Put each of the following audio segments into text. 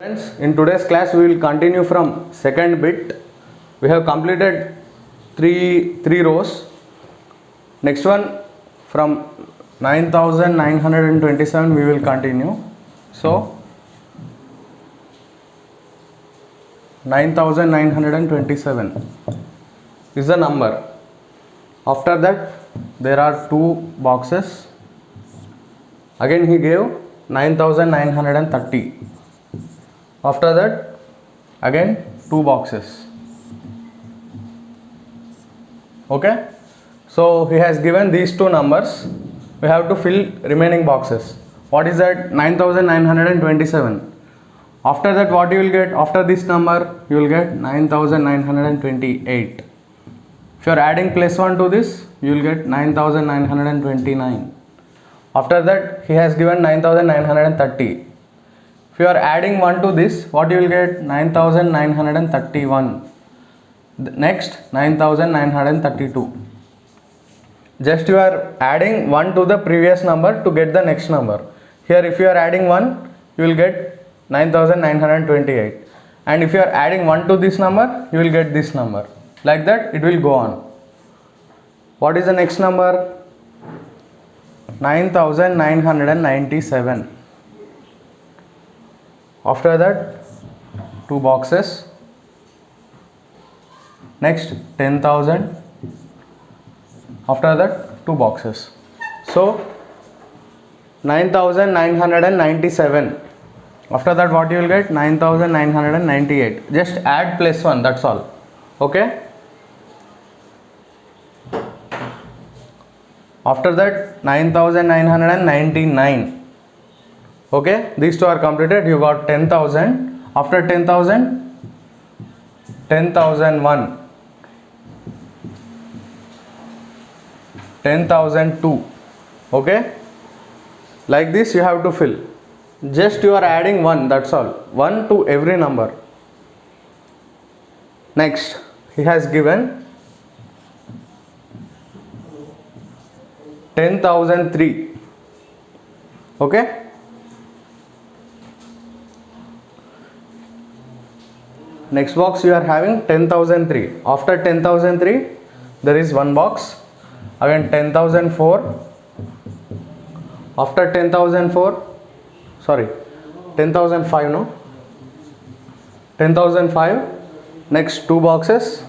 Friends, in today's class we will continue from second bit. We have completed three rows. Next one from 9927 we will continue. So 9927 is the number. After that there are two boxes. Again he gave 9930. After that again two boxes. Okay, so he has given these two numbers. We have to fill remaining boxes. What is that? 9927. After that what you will get? After this number you will get 9928. If you are adding plus 1 to this, you will get 9929. After that he has given 9930. If you are adding 1 to this, what you will get? 9931. Next 9932. Just you are adding 1 to the previous number to get the next number. Here if you are adding 1, you will get 9928. And if you are adding 1 to this number, you will get this number. Like that it will go on. What is the next number? 9997. After that two boxes. Next 10,000. After that two boxes. So 9997. After that what you will get? 9998. Just add plus 1, that's all. Okay. After that 9999. Okay, these two are completed. You got 10,000. After 10,000, 10,001, 10,002. Okay, like this you have to fill. Just you are adding 1, that's all. 1 to every number. Next he has given 10,003. Okay, next box you are having 10,003. After 10,003 there is one box. Again 10,004. After 10,004, sorry, 10,005, no, 10,005. Next two boxes.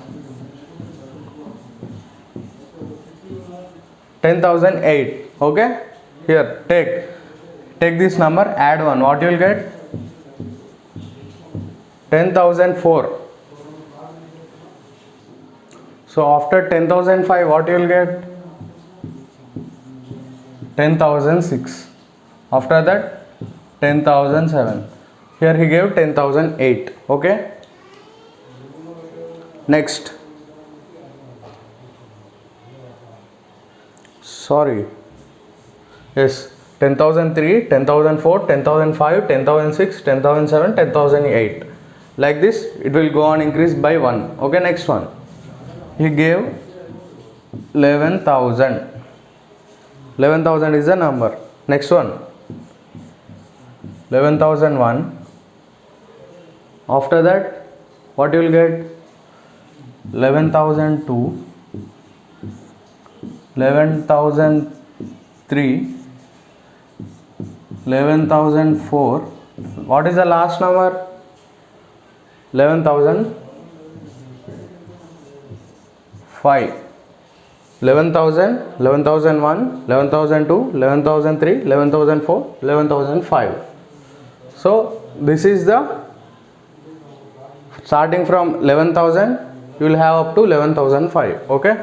10,008. Okay, here take this number, add 1. What you will get? 10,004. So after 10,005 what you will get? 10,006. After that 10,007. Here he gave 10,008. Okay, next, sorry, yes, 10,003, 10,004, 10,005, 10,006, 10,007, 10,008. Like this it will go on increase by 1. Okay, next one he gave 11,000. 11,000 is the number. Next one 11,001. After that what you will get? 11,002, 11,003, 11,004. What is the last number? 11,005. 11,000, 11,001, 11,002, 11,003, 11,004, 11,005. So this is the starting from 11,000 you will have up to 11,005. Okay,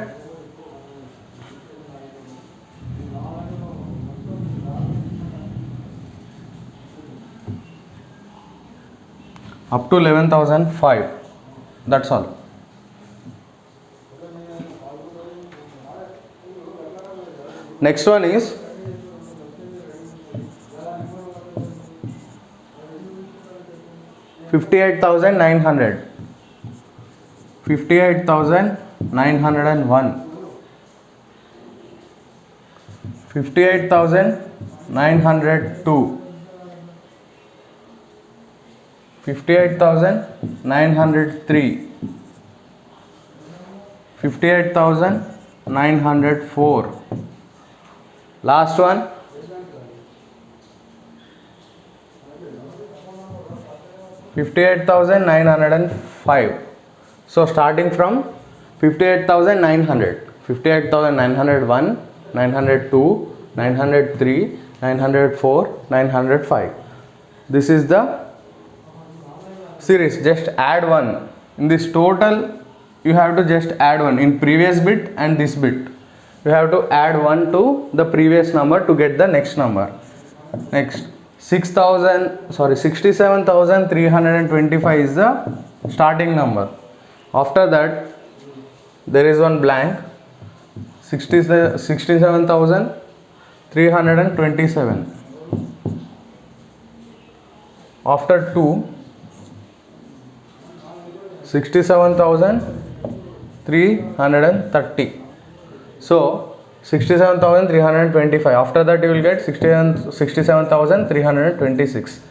up to 11,005. That's all. Next one is 58,900. 58,901. 58,902. 58,903, 58,904. Last one, 58,905. So starting from 58,900, 58,901, 902, 903, 904, 905. This is the series. Just add one. In this total, you have to just add one in previous bit and this bit. You have to add one to the previous number to get the next number. Next, 67,325 is the starting number. After that, there is one blank. 67,327. After 2, 67,330. So 67,325. After that you will get 67,326,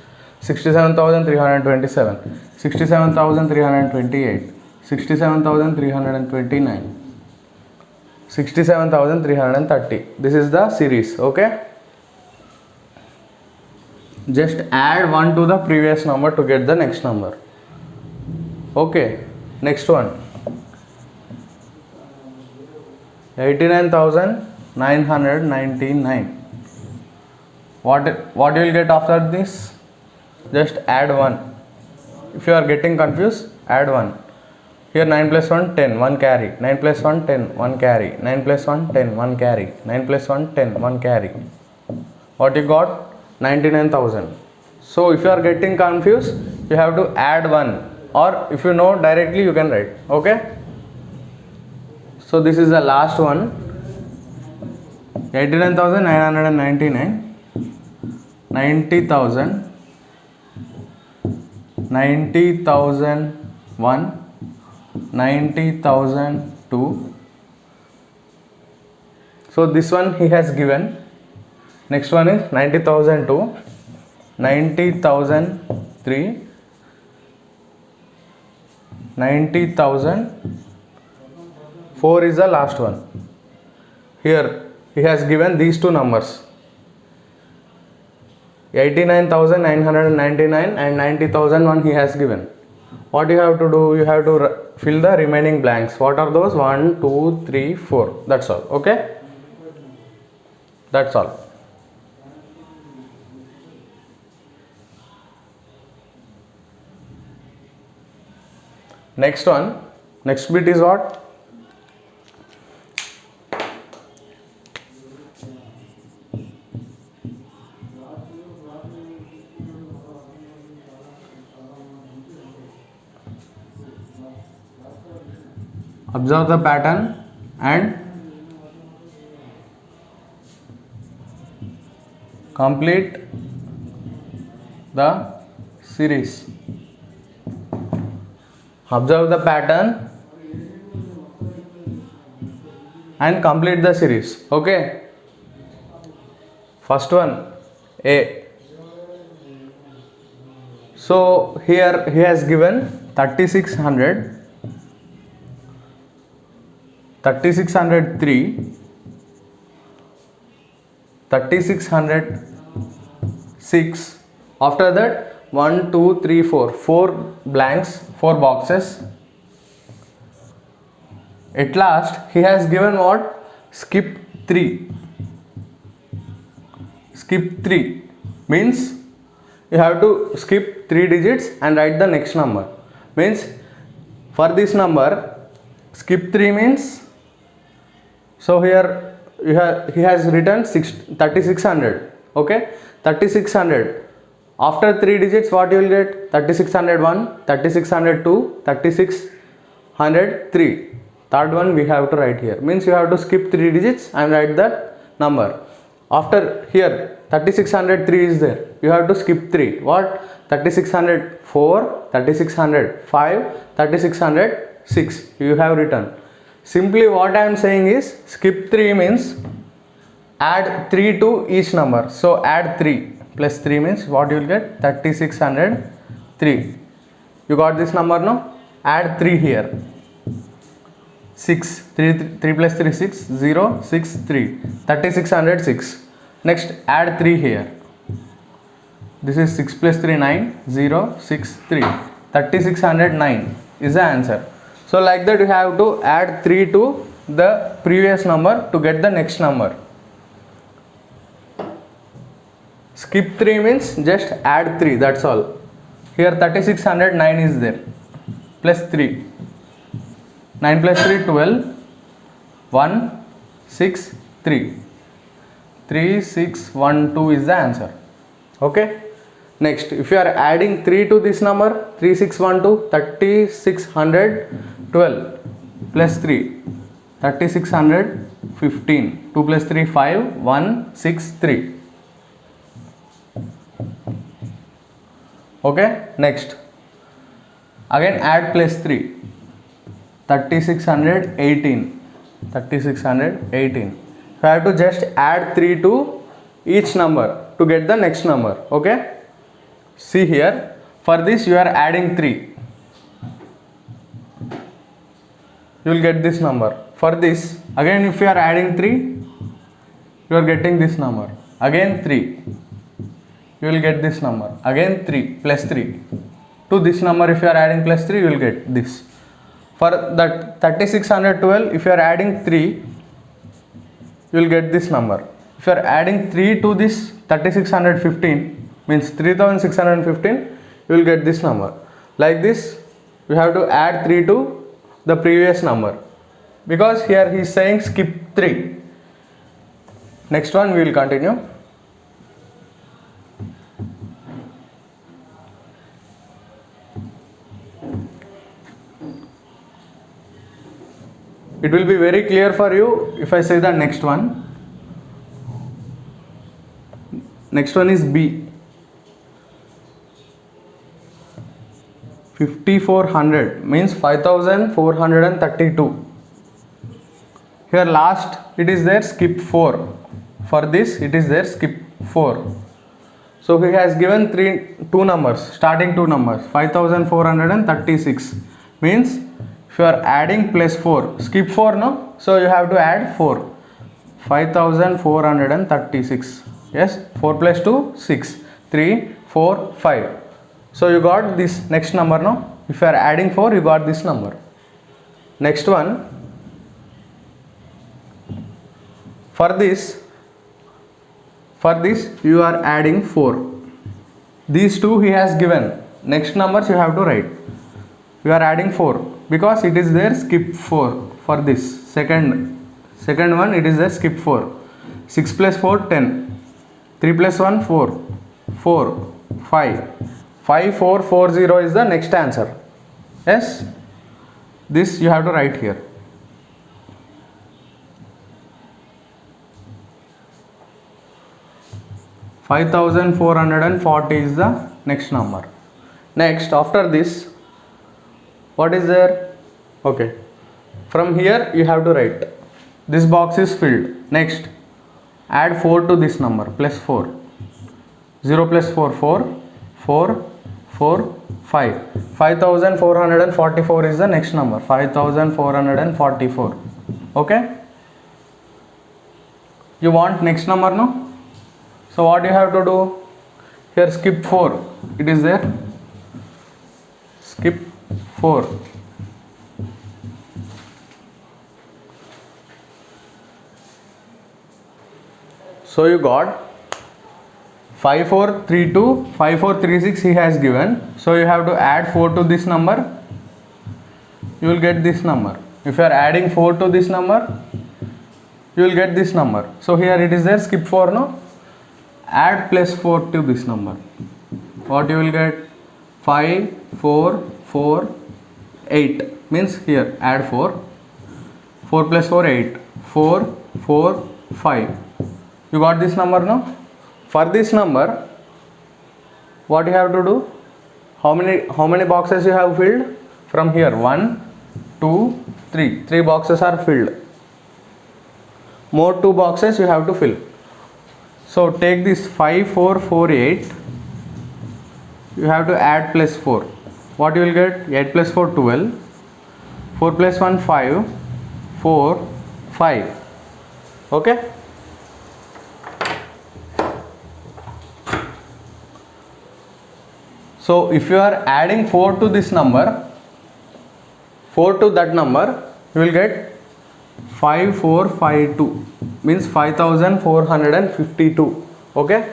67,327, 67,328, 67,329, 67,330. This is the series. Okay. Just add one to the previous number to get the next number. Okay. Next one. 89,999. What you will get after this? Just add 1. If you are getting confused, add 1. Here 9 plus 1, 10, 1 carry. 9 plus 1, 10, 1 carry. 9 plus 1, 10, 1 carry. 9 plus 1, 10, 1 carry. What you got? 99,000. So if you are getting confused, you have to add 1, or if you know directly you can write. Okay. So this is the last one. 89,999, 90,000, 90,001, 90,002. So this one he has given. Next one is 90,002, 90,003, 90,004 is the last one. Here he has given these two numbers, 89,999 and 90,001 he has given. What you have to do? You have to fill the remaining blanks. What are those? 1, 2, 3, 4. That's all. Okay. That's all. Next one. Next bit is what? Observe the pattern and complete the series. Observe the pattern and complete the series. Okay. First one, A. So here he has given 3600, 3603, 3606. After that, 1, 2, 3, 4. 4 blanks, 4 boxes. At last, he has given what? Skip 3. Skip 3 means you have to skip 3 digits and write the next number. Means for this number, skip 3 means, so here he has written 3600. Okay, 3600. After 3 digits, what you will get? 3601, 3602, 3603. Third one we have to write here. Means you have to skip 3 digits and write that number. After here 3603 is there. You have to skip 3. What? 3604, 3605, 3606. You have written. Simply what I am saying is, skip 3 means add 3 to each number. So add 3 plus 3 means what you will get? 3603. You got this number, no? Add 3 here. 6, 3 plus 3 6, 0, 6, 3, 3606. Next add 3 here. This is 6 plus 3 9, 0, 6, 3, 3609 is the answer. So like that you have to add 3 to the previous number to get the next number. Skip 3 means just add 3, that's all. Here 3609 is there, plus 3. 9 plus 3, 12, 1, 6, 3. 3, 6, 1, 2 is the answer. Okay. Next, if you are adding 3 to this number, 3, 6, 1, 2, 3612 plus 3, 3615. 2 plus 3, 5, 1, 6, 3. Okay. Next, again add plus 3. 3618. 3618. So I have to just add 3 to each number to get the next number. Okay. See here, for this you are adding 3. You will get this number. For this, again if you are adding 3, you are getting this number. Again 3. You will get this number. Again 3 plus 3. To this number if you are adding plus 3, you will get this. For that 3612, if you are adding 3, you will get this number. If you are adding 3 to this 3615, means 3615, you will get this number. Like this, you have to add 3 to the previous number, because here he is saying skip 3. Next one we will continue. It will be very clear for you if I say the next one. Next one is B. 5400 means 5432. Here last it is there skip 4. For this it is there skip 4. So he has given two numbers, starting two numbers, 5436 means if you are adding plus 4, skip 4 no, so you have to add 4. 5436. Yes, 4 plus 2 6, 3, 4, 5. So you got this next number no. If you are adding 4, you got this number. Next one, for this you are adding 4. These two he has given. Next numbers you have to write. You are adding 4 because it is there skip 4. For this second one it is there skip 4. 6 plus 4 10. 3 plus 1 4. 4 5. 5440 is the next answer. Yes, this you have to write here. $5,440 is the next number. Next, after this, what is there? Okay, from here you have to write. This box is filled. Next, add 4 to this number, plus 4. 0 plus 4 4. 4 4 5. 5444 is the next number. 5444. Okay, you want next number no? So what you have to do? Here skip 4. It is there. Skip 4. So you got 5432, 5436 he has given. So you have to add 4 to this number. You will get this number. If you are adding 4 to this number, you will get this number. So here it is there skip 4 no. Add plus 4 to this number. What you will get? 5448 means here add 4. 4 plus 4 8. 4 4 5. You got this number no? For this number, what you have to do? How many boxes you have filled? From here 1 2 3. 3 boxes are filled. More 2 boxes you have to fill. So take this 5448. You have to add plus 4. what you will get? 8 plus 4 12, 4 plus 1 5, 4 5. Okay. So if you are adding 4 to this number, 4 to that number, you will get 5452, means 5452. Okay,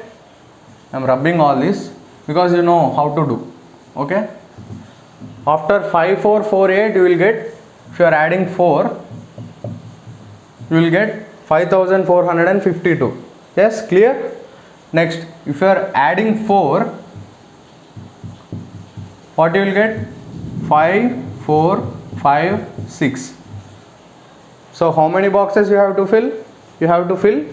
I am rubbing all this because you know how to do. Okay, after 5448 you will get, if you are adding 4, you will get 5452. Yes, clear? Next, if you are adding 4, what you will get? 5 4 5 6. So how many boxes you have to fill? You have to fill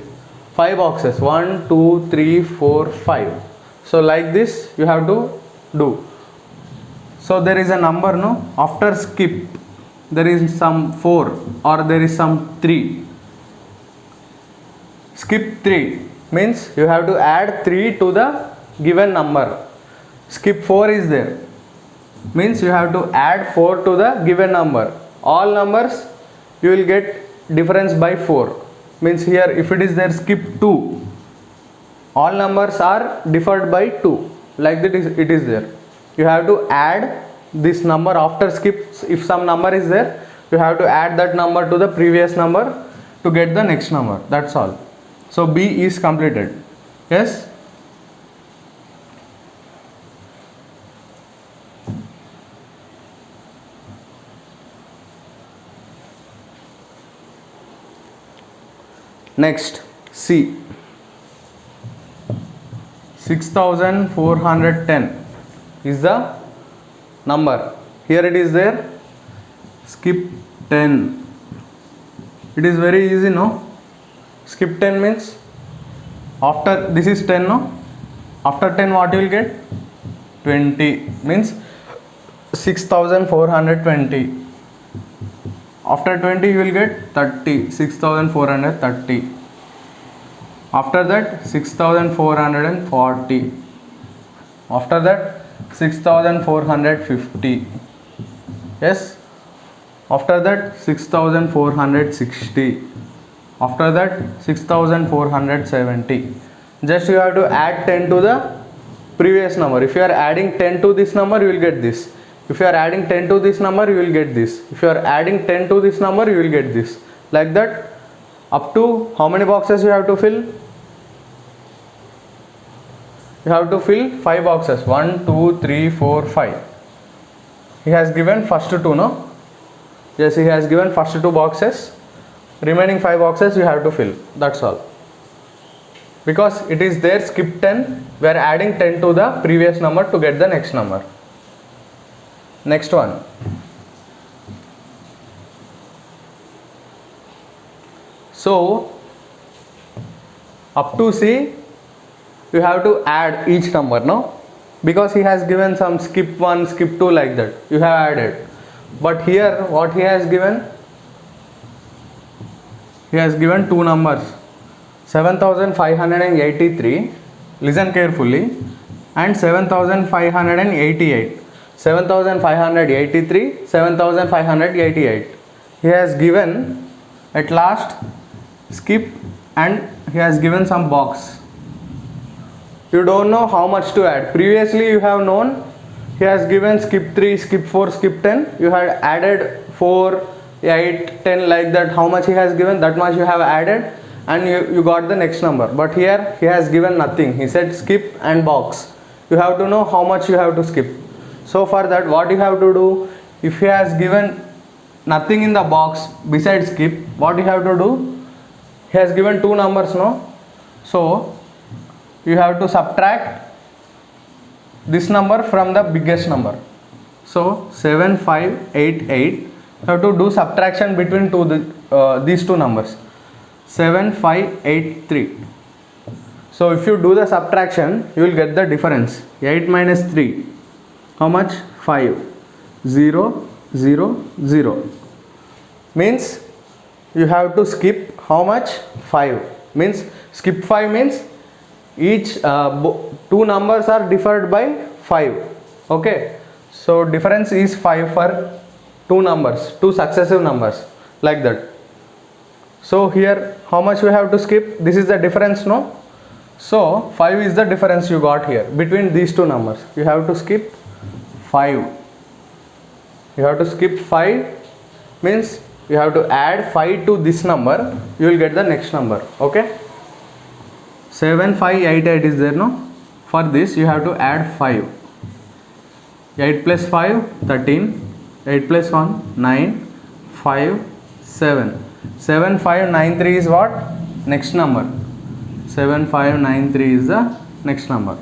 5 boxes. 1 2 3 4 5. So like this you have to do. So there is a number, no? After skip there is some 4 or there is some 3. Skip 3 means you have to add 3 to the given number. Skip 4 is there, means you have to add 4 to the given number. All numbers you will get difference by 4, means here if it is there skip 2, all numbers are differed by 2, like that it is there. You have to add this number after skip. If some number is there, you have to add that number to the previous number to get the next number. That's all. So B is completed. Yes. Next, C. 6410 is the number. Here it is there. Skip 10. It is very easy, no? Skip 10 means after this is 10, no? After 10 what you will get? 20, means 6420. After 20 you will get 30, 6430. After that 6440. After that 6450. Yes. After that 6460. After that 6470. Just you have to add 10 to the previous number. If you are adding 10 to this number, you will get this. If you are adding 10 to this number, you will get this. If you are adding 10 to this number, you will get this. Like that, up to how many boxes you have to fill? You have to fill 5 boxes. 1 2 3 4 5. He has given first 2, no? Yes, he has given first 2 boxes. Remaining 5 boxes you have to fill. That's all. Because it is there skip 10, we are adding 10 to the previous number to get the next number. Next one. So up to C you have to add each number, no? Because he has given some skip 1, skip 2, like that you have added. But here what he has given? He has given 2 numbers, 7583, listen carefully, and 7588. 7583, 7588. He has given at last skip and he has given some box. You don't know how much to add. Previously you have known he has given skip 3, skip 4, skip 10. You had added 4, 8, 10, like that. How much he has given, that much you have added and you got the next number. But here he has given nothing. He said skip and box. You have to know how much you have to skip. So for that, what you have to do, if he has given nothing in the box besides skip, what you have to do? He has given 2 numbers, no? So you have to subtract this number from the biggest number. So 7588, you have to do subtraction between these 2 numbers. 7583. So if you do the subtraction, you will get the difference. 8 minus 3, how much? 5. 0 0 0. Means you have to skip how much? 5. Means skip 5 means each 2 numbers are differed by 5. Okay, So difference is 5 for two numbers, two successive numbers, like that. So here how much we have to skip? This is the difference, no? So 5 is the difference you got here between these two numbers. You have to skip 5. You have to skip 5 means you have to add 5 to this number. You will get the next number. Okay. 7588 is there, no? For this you have to add 5. 8 plus 5 13. 8 plus 1 9. 5 7. 7593 is what? Next number. 7593 is the next number.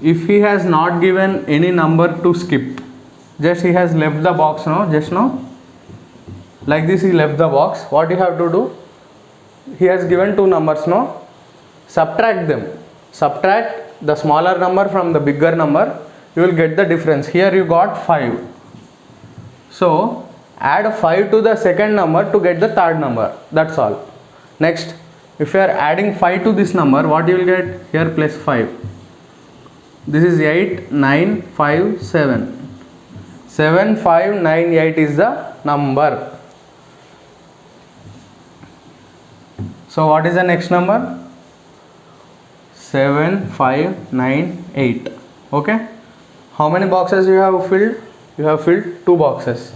If he has not given any number to skip, just he has left the box now, just now, like this he left the box. What you have to do? He has given two numbers, no? Subtract them. Subtract the smaller number from the bigger number. You will get the difference. Here you got 5. So add 5 to the second number to get the third number. That's all. Next, if you are adding 5 to this number, what you will get? Here plus 5. This is 8 9 5 7. 7598 is the number. So what is the next number? 7598. Okay. How many boxes you have filled? You have filled 2 boxes.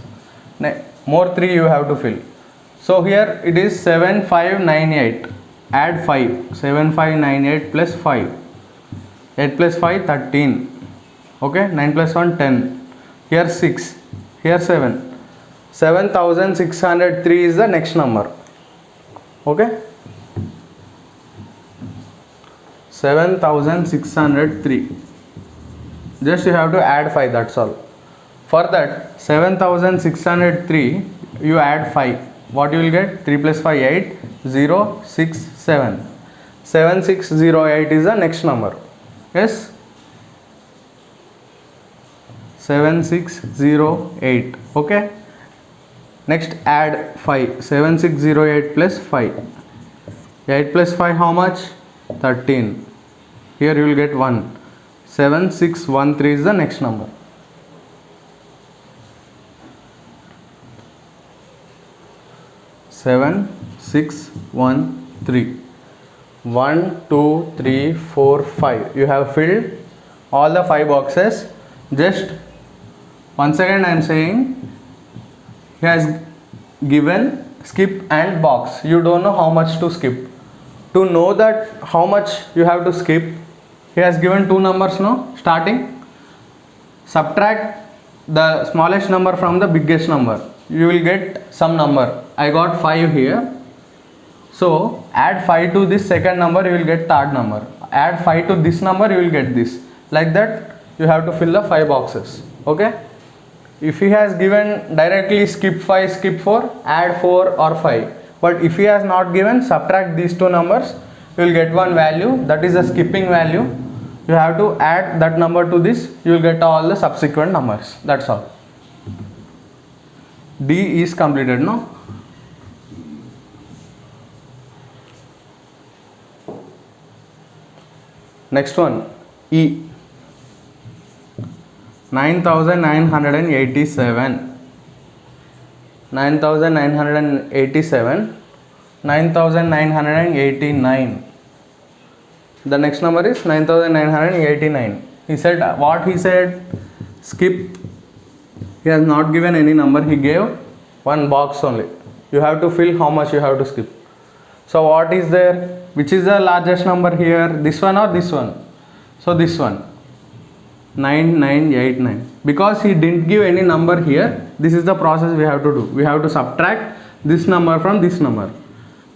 More 3 you have to fill. So here it is 7598. Add 5. 7598 plus 5. 8 plus 5 13. Okay. 9 plus 1 10. Here 6. Here 7. 7603 is the next number. Okay. 7603. Just you have to add 5, that's all. For that 7603 you add 5. What you will get? 3 plus 5 8 0 6 7. 7608 is the next number. Yes. 7608. Okay. Next add 5. 7608 plus 5. 8 plus 5 how much? 13. Here you will get 1. 7613 is the next number. Seven, 6, 1, 3. 1, 2, 3, 4, 5. You have filled all the 5 boxes. Just once again I am saying he has given skip and box. You don't know how much to skip. To know that how much you have to skip, he has given 2 numbers, no? Starting. Subtract the smallest number from the biggest number. You will get some number. I got 5 here. So add 5 to this second number, you will get third number. Add 5 to this number, you will get this. Like that you have to fill the 5 boxes. Okay. If he has given directly skip 5, skip 4, add 4 or 5. But if he has not given, subtract these 2 numbers, you will get one value, that is a skipping value. You have to add that number to this, you will get all the subsequent numbers. That's all. D is completed, no? Next one, E. 9987. 9987. 9989. The next number is 9989. He said, what he said? Skip. He has not given any number. He gave one box only. You have to fill how much you have to skip. So what is there? Which is the largest number here? This one or this one? So this one. 9989. Because he didn't give any number here, this is the process we have to do. We have to subtract this number from this number.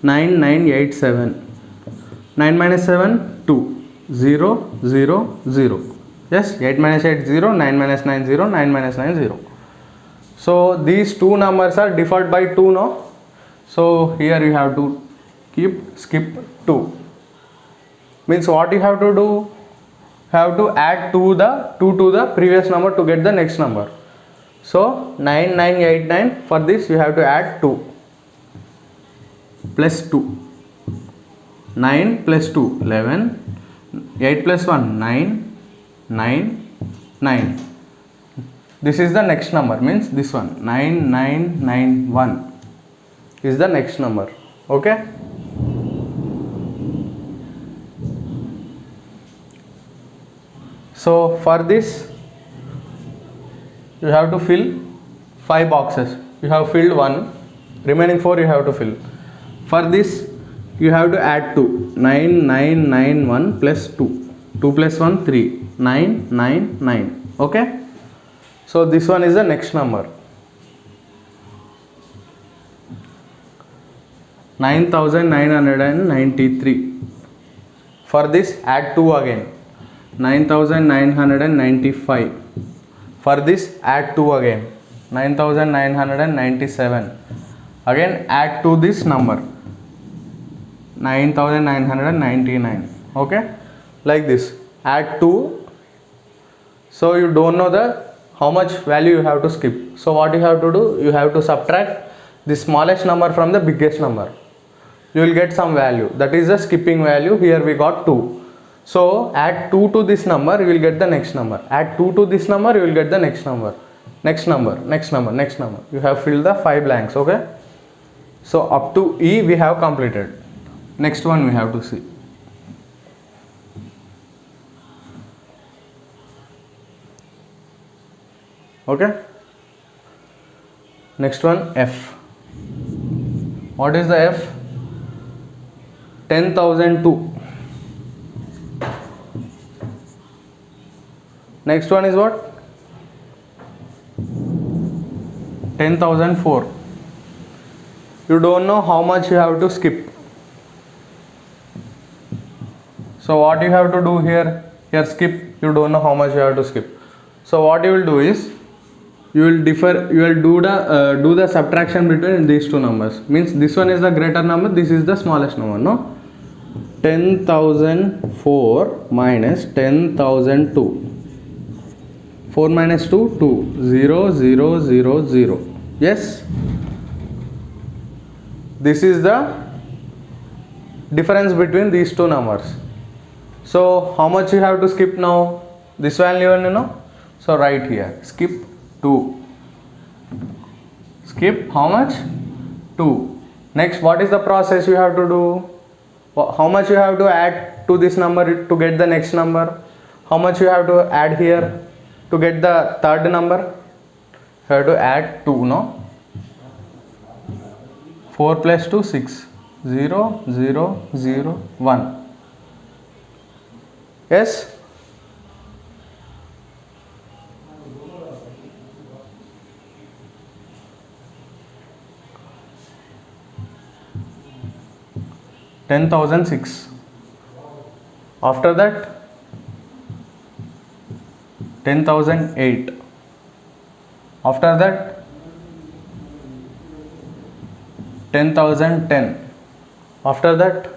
9987. 9 minus 7, 2. 0, 0, 0. Yes, 8 minus 8, 0. 9 minus 9, 0. 9 minus 9, 0. So these two numbers are default by 2, no? So here you have to skip 2. Means what you have to do? Have to add 2 to the previous number to get the next number. So 9989, for this you have to add 2 plus 2. 9 plus 2 11. 8 plus 1 9. 9. 9. This is the next number, means this one 9991 is the next number. Okay. So for this you have to fill 5 boxes. You have filled 1, remaining 4 you have to fill. For this you have to add 2. 9991 plus 2. 2 plus 1 3. 999. Okay. So this one is the next number. 9993. For this add 2 again. 9995. For this add 2 again. 9997. Again add to this number. 9999. Okay. Like this. Add 2. So you don't know the how much value you have to skip. So what you have to do? You have to subtract the smallest number from the biggest number. You will get some value. That is the skipping value. Here we got 2. So add 2 to this number, you will get the next number. Add 2 to this number, you will get the next number. Next number, next number, next number. You have filled the 5 blanks. Okay. So up to E we have completed. Next one we have to see. Okay. Next one F. What is the F? 10,002. Next one is what? 10,004. You don't know how much you have to skip. So what you have to do here? Here skip. You don't know how much you have to skip. So what you will do is you will do the subtraction between these two numbers. Means this one is the greater number, this is the smallest number, no? 10,004 minus 10,002. 4 minus 2, 2. 0, 0, 0, 0. Yes? This is the difference between these two numbers. So how much you have to skip now? This value only, no? So write here. Skip 2. Skip how much? 2. Next, what is the process you have to do? How much you have to add to this number to get the next number? How much you have to add here to get the third number? You have to add 2, no? 4 plus 2, 6. 0, 0, 0, 1. Yes? $10,006. After that 10,008. After that 10,010. After that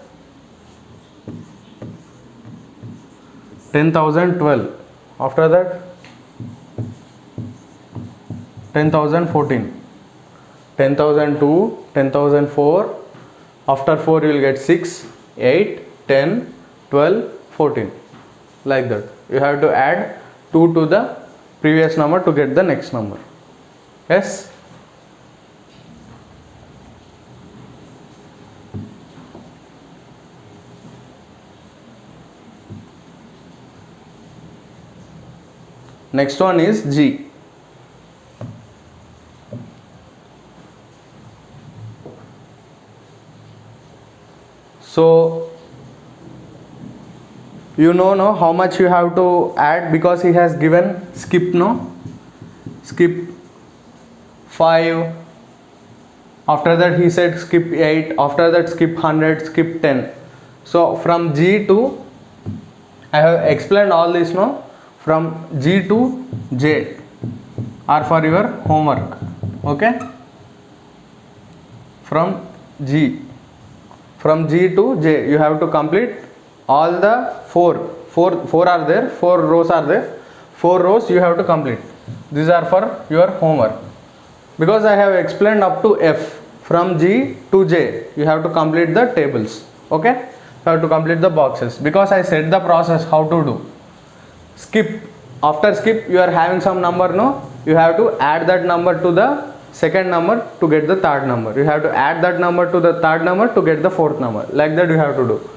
10,012. After that 10,014. 10,002, 10,004. After 4 you will get 6, 8, 10, 12, 14. Like that. You have to add 2 to the previous number to get the next number. Yes? Next one is G. So you know how much you have to add, because he has given skip, no? Skip 5. After that he said skip 8. After that skip 100, skip 10. So from G to, I have explained all this, no? From G to J are for your homework. Okay? From G to J you have to complete all the 4 are there, 4 rows are there. 4 rows you have to complete. These are for your homework. Because I have explained up to F. From G to J you have to complete the tables. Okay? You have to complete the boxes. Because I said the process how to do. Skip after skip you are having some number, no, you have to add that number to the second number to get the third number, you have to add that number to the third number to get the fourth number, like that you have to do.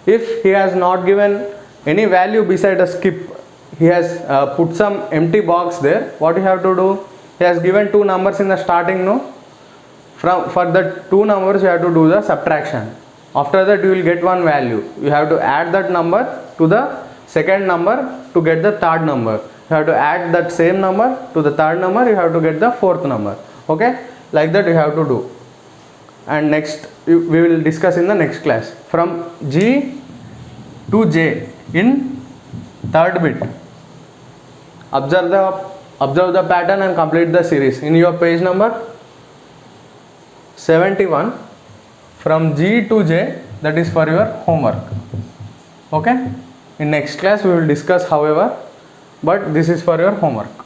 If he has not given any value beside a skip, he has put some empty box there, what you have to do, he has given two numbers in the starting, no, for the two numbers you have to do the subtraction. After that you will get one value, you have to add that number to the second number to get the third number, you have to add that same number to the third number, you have to get the fourth number. Okay, like that you have to do. And next we will discuss in the next class from G to J in third bit. Observe the pattern and complete the series in your page number 71 from G to J, that is for your homework. Okay, in next class we will discuss however, but this is for your homework.